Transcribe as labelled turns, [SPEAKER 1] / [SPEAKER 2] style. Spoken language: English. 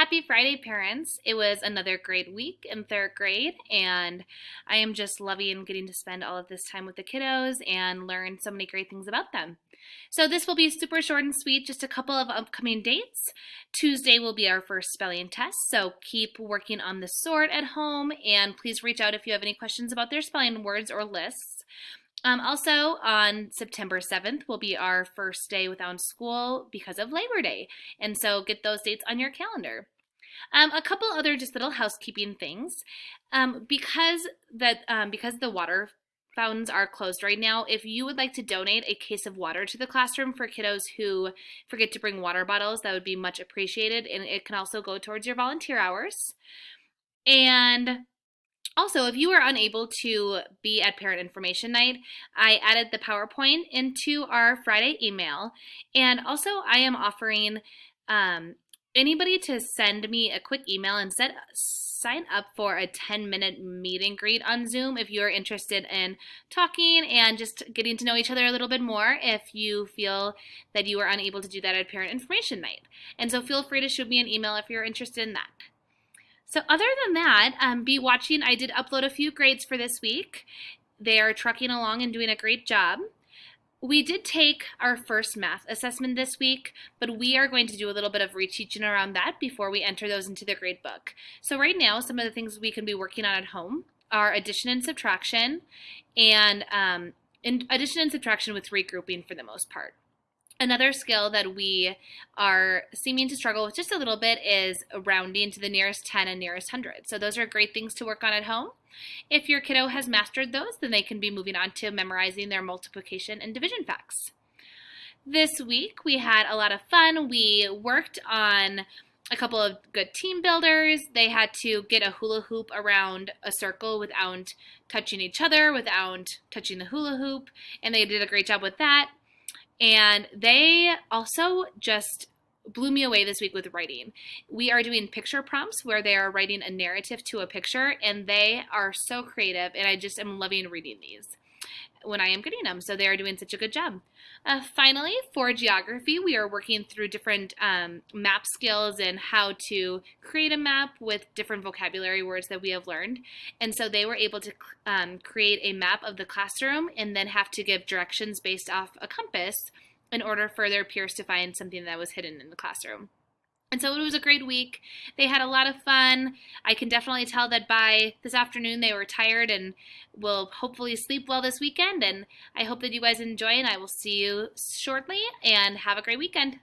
[SPEAKER 1] Happy Friday, parents. It was another great week in third grade, and I am just loving getting to spend all of this time with the kiddos and learn so many great things about them. So, this will be super short and sweet, just a couple of upcoming dates. Tuesday will be our first spelling test, so keep working on the sort at home, and please reach out if you have any questions about their spelling words or lists. Also, on September 7th will be our first day without school because of Labor Day. And so get those dates on your calendar. A couple other just little housekeeping things. Because the water fountains are closed right now, if you would like to donate a case of water to the classroom for kiddos who forget to bring water bottles, that would be much appreciated. And it can also go towards your volunteer hours. And also, if you are unable to be at Parent Information Night, I added the PowerPoint into our Friday email. And also, I am offering anybody to send me a quick email and sign up for a 10-minute meet and greet on Zoom if you're interested in talking and just getting to know each other a little bit more if you feel that you are unable to do that at Parent Information Night. And so feel free to shoot me an email if you're interested in that. So other than that, be watching. I did upload a few grades for this week. They are trucking along and doing a great job. We did take our first math assessment this week, but we are going to do a little bit of reteaching around that before we enter those into the grade book. So right now, some of the things we can be working on at home are addition and subtraction, and addition and subtraction with regrouping for the most part. Another skill that we are seeming to struggle with just a little bit is rounding to the nearest 10 and nearest 100. So those are great things to work on at home. If your kiddo has mastered those, then they can be moving on to memorizing their multiplication and division facts. This week we had a lot of fun. We worked on a couple of good team builders. They had to get a hula hoop around a circle without touching each other, without touching the hula hoop, and they did a great job with that. And they also just blew me away this week with writing. We are doing picture prompts where they are writing a narrative to a picture, and they are so creative, and I just am loving reading these when I am getting them. So they are doing such a good job. Finally, for geography, we are working through different map skills and how to create a map with different vocabulary words that we have learned. And so they were able to create a map of the classroom and then have to give directions based off a compass in order for their peers to find something that was hidden in the classroom. And so it was a great week. They had a lot of fun. I can definitely tell that by this afternoon they were tired and will hopefully sleep well this weekend. And I hope that you guys enjoy, and I will see you shortly, and have a great weekend.